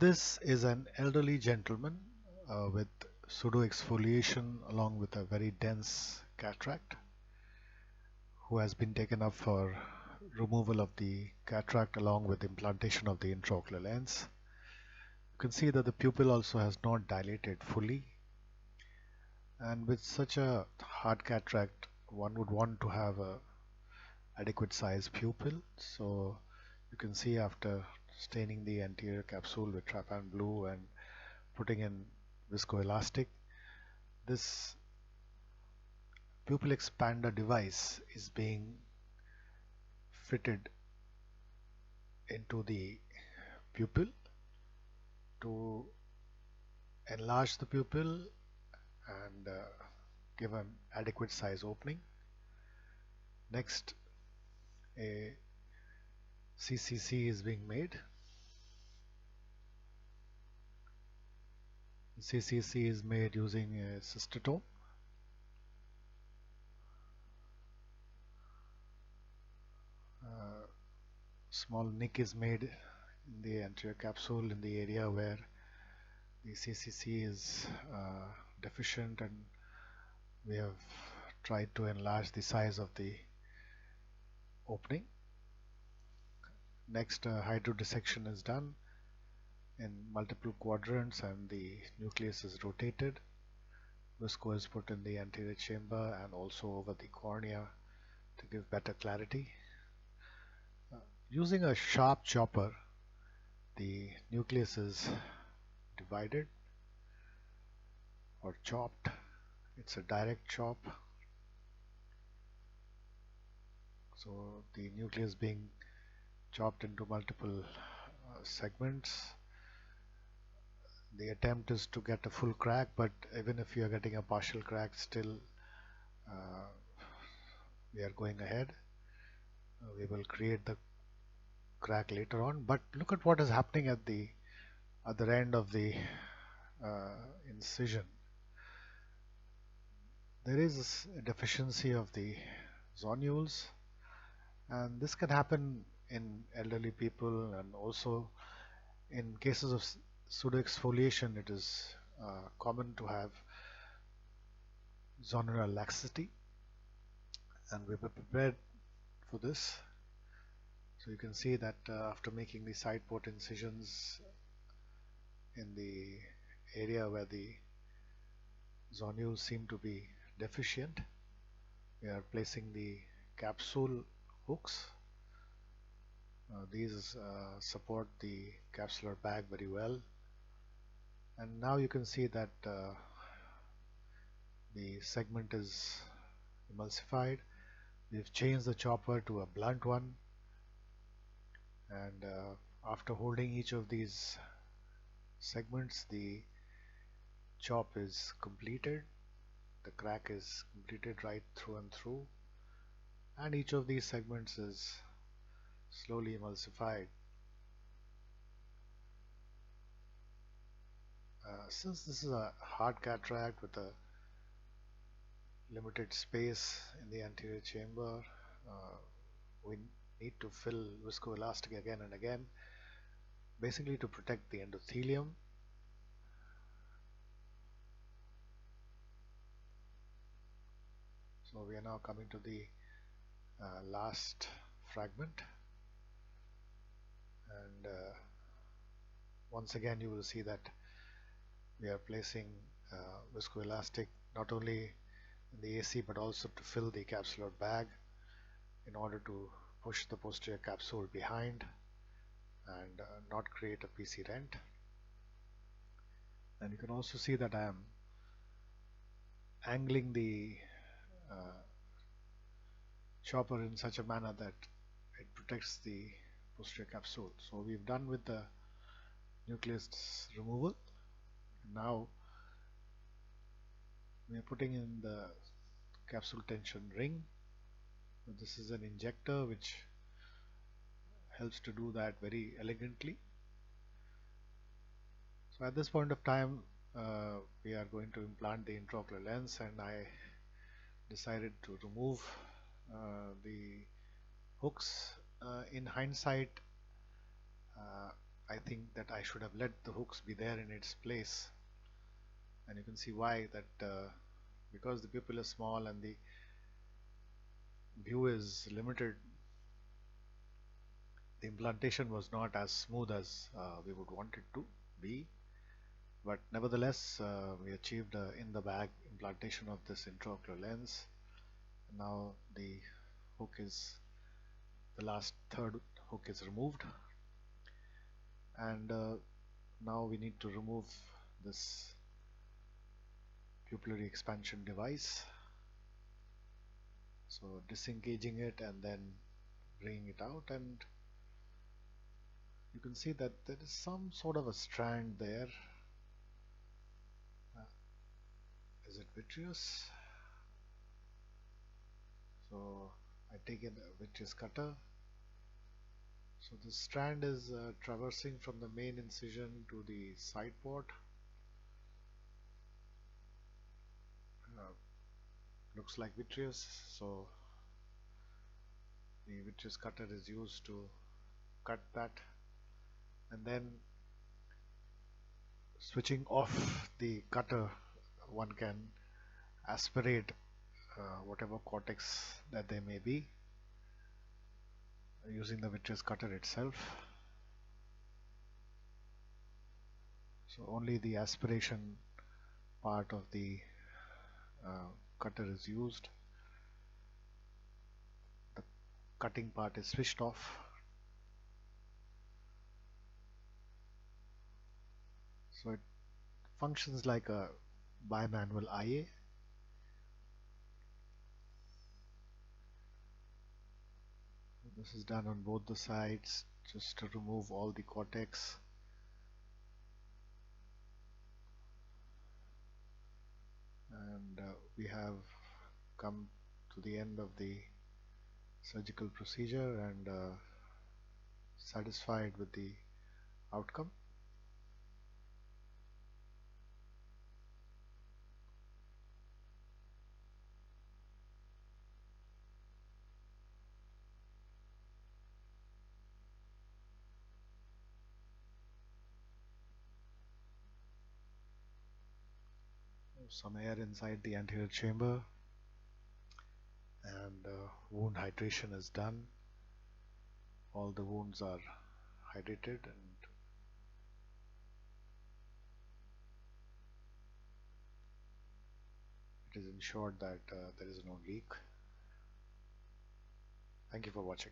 This is an elderly gentleman with pseudoexfoliation along with a very dense cataract who has been taken up for removal of the cataract along with implantation of the intraocular lens. You can see that the pupil also has not dilated fully, and with such a hard cataract one would want to have a adequate size pupil. So you can see after staining the anterior capsule with trypan blue and putting in viscoelastic, this pupil expander device is being fitted into the pupil to enlarge the pupil and give an adequate size opening. Next, a CCC is being made. CCC is made using a cystotome. Small nick is made in the anterior capsule in the area where the CCC is deficient, and we have tried to enlarge the size of the opening. Next, hydrodissection is done in multiple quadrants and the nucleus is rotated. Visco is put in the anterior chamber and also over the cornea to give better clarity. Using a sharp chopper, the nucleus is divided or chopped. It's a direct chop. So the nucleus being chopped into multiple segments. The attempt is to get a full crack, but even if you are getting a partial crack, still we are going ahead. We will create the crack later on, but look at what is happening at the other end of the incision. There is a deficiency of the zonules, and this can happen in elderly people, and also in cases of pseudoexfoliation it is common to have zonular laxity, and we were prepared for this. So you can see that after making the side port incisions in the area where the zonules seem to be deficient, we are placing the capsule hooks. These support the capsular bag very well, and now you can see that the segment is emulsified. We've changed the chopper to a blunt one, and after holding each of these segments, the chop is completed. The crack is completed right through and through, and each of these segments is slowly emulsified. Since this is a hard cataract with a limited space in the anterior chamber, we need to fill viscoelastic again and again, basically to protect the endothelium. So we are now coming to the last fragment, and once again you will see that we are placing viscoelastic not only in the AC but also to fill the capsular bag in order to push the posterior capsule behind and not create a PC rent. And you can also see that I am angling the chopper in such a manner that it protects the posterior capsule. So we've done with the nucleus removal. Now we are putting in the capsule tension ring. This is an injector which helps to do that very elegantly. So at this point of time we are going to implant the intraocular lens, and I decided to remove the hooks. In hindsight, I think that I should have let the hooks be there in its place, and you can see why. That because the pupil is small and the view is limited, the implantation was not as smooth as we would want it to be. But nevertheless, we achieved in the bag implantation of this intraocular lens. Now the hook is the last third hook is removed, and now we need to remove this pupillary expansion device. So disengaging it and then bringing it out, and you can see that there is some sort of a strand there. Uh, is it vitreous? So I take a vitreous cutter. So the strand is traversing from the main incision to the side port. Uh, looks like vitreous, so the vitreous cutter is used to cut that, and then switching off the cutter, one can aspirate whatever cortex that there may be using the vitreous cutter itself. So only the aspiration part of the cutter is used. The cutting part is switched off. So it functions like a bimanual IA. This is done on both the sides just to remove all the cortex. And we have come to the end of the surgical procedure and satisfied with the outcome. Some air inside the anterior chamber, and wound hydration is done. All the wounds are hydrated, and it is ensured that there is no leak. Thank you for watching.